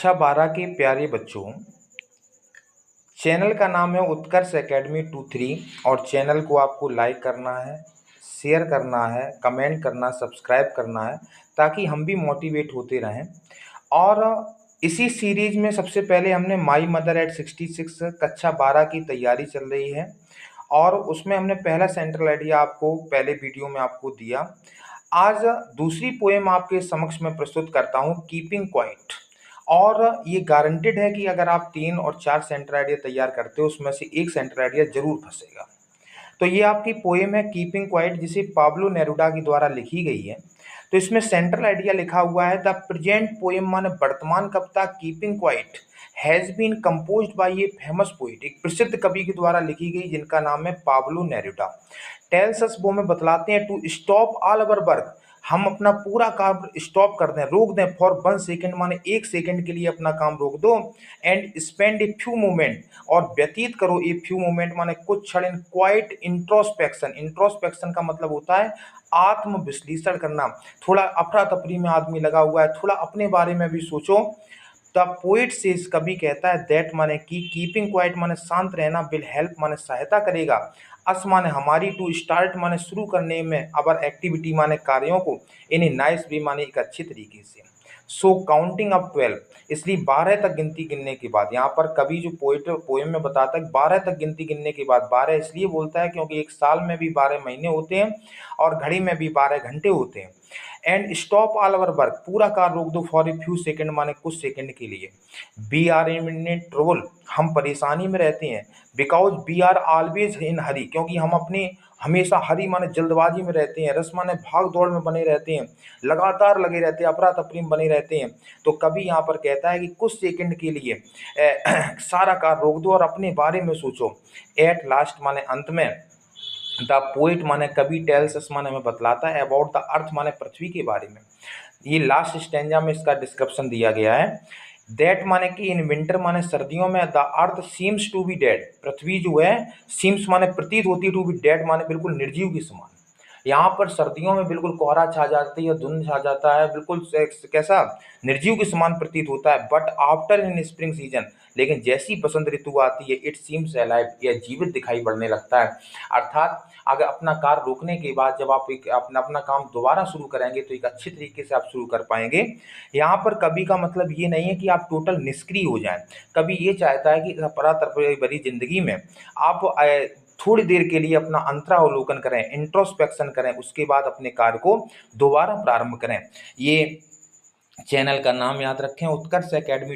कक्षा 12 के प्यारे बच्चों, चैनल का नाम है उत्कर्ष एकेडमी 23 और चैनल को आपको लाइक करना है, शेयर करना है, कमेंट करना, सब्सक्राइब करना है ताकि हम भी मोटिवेट होते रहें। और इसी सीरीज में सबसे पहले हमने माई मदर एट 66 कक्षा 12 की तैयारी चल रही है और उसमें हमने पहला सेंट्रल आइडिया आपको पहले वीडियो में आपको दिया। आज दूसरी पोएम आपके समक्ष में प्रस्तुत करता हूँ, कीपिंग क्वाइट। और ये गारंटेड है कि अगर आप 3 और 4 सेंटर आइडिया तैयार करते हो उसमें से एक सेंटर आइडिया जरूर फंसेगा। तो ये आपकी पोएम है कीपिंग क्वाइट, जिसे पाब्लो नेरुडा के द्वारा लिखी गई है। तो इसमें सेंट्रल आइडिया लिखा हुआ है, द प्रेजेंट पोएम माने वर्तमान कविता keeping quiet has been composed by a famous poet, एक प्रसिद्ध कवि के द्वारा लिखी गई जिनका नाम है पाब्लो नेरुडा। टेल्स अस, वो में बतलाते हैं, to stop all our work, हम अपना पूरा काम स्टॉप कर दें, रोक दें, फॉर 1 सेकेंड माने 1 सेकेंड के लिए अपना काम रोक दो, and spend a few moment, और व्यतीत करो ए फ्यू मोमेंट माने कुछ क्षण, इन क्वाइट इंट्रोस्पेक्शन। इंट्रोस्पेक्शन का मतलब होता है आत्म विश्लेषण करना, थोड़ा अफरा तफरी में आदमी लगा हुआ है, थोड़ा अपने बारे में भी सोचो। द पोइट से कवि कहता है, दैट माने की, कीपिंग क्वाइट माने शांत रहना, विल हेल्प माने सहायता करेगा, अस माने हमारी, टू स्टार्ट माने शुरू करने में, अवर एक्टिविटी माने कार्यों को, इन नाइस वे माने एक अच्छे तरीके से। सो काउंटिंग अप 12, इसलिए 12 तक गिनती गिनने के बाद, यहाँ पर कवि जो पोएम में बताता है 12 तक गिनती गिनने के बाद, 12 इसलिए बोलता है क्योंकि एक साल में भी 12 महीने होते हैं और घड़ी में भी 12 घंटे होते हैं। And stop all our work, पूरा कार रोक दो, फॉर ए फ्यू सेकेंड माने कुछ सेकंड के लिए। वी आर इन ट्रबल, हम परेशानी में रहते हैं। Because we are always in hurry, क्योंकि हम अपने हमेशा हरी माने जल्दबाजी में रहते हैं, रस माने भाग दौड़ में बने रहते हैं, लगातार लगे रहते हैं, अफरा तफरी में बने रहते हैं। तो कभी यहाँ पर कहता है कि कुछ सेकंड के लिए सारा कार रोक दो और अपने बारे में सोचो। एट लास्ट माने अंत में, द पोइट माने कवि, टेल्स अस माने हमें बतलाता है, अबाउट द अर्थ माने पृथ्वी के बारे में। ये लास्ट स्टैंजा में इसका डिस्क्रिप्शन दिया गया है। दैट माने कि इन विंटर माने सर्दियों में, the earth seems to be dead, पृथ्वी जो है, सीम्स माने प्रतीत होती है, टू बी डेड माने बिल्कुल निर्जीव के समान। यहाँ पर सर्दियों में बिल्कुल कोहरा छा जाती है, धुंध छा जाता है, बिल्कुल कैसा निर्जीव के समान प्रतीत होता है। But after in spring season, लेकिन जैसी बसंत ऋतु आती है, इट सीम्स अलाइव, यह जीवित दिखाई पड़ने लगता है। अर्थात अगर अपना कार रोकने के बाद जब आप एक अपना काम दोबारा शुरू करेंगे तो एक अच्छे तरीके से आप शुरू कर पाएंगे। यहाँ पर कवि का मतलब ये नहीं है कि आप टोटल निष्क्रिय हो जाएं। कवि ये चाहता है कि परा भरी जिंदगी में आप थोड़ी देर के लिए अपना अंतरावलोकन करें, इंट्रोस्पेक्शन करें, उसके बाद अपने कार्य को दोबारा प्रारंभ करें। ये चैनल का नाम याद रखें, उत्कर्ष एकेडमी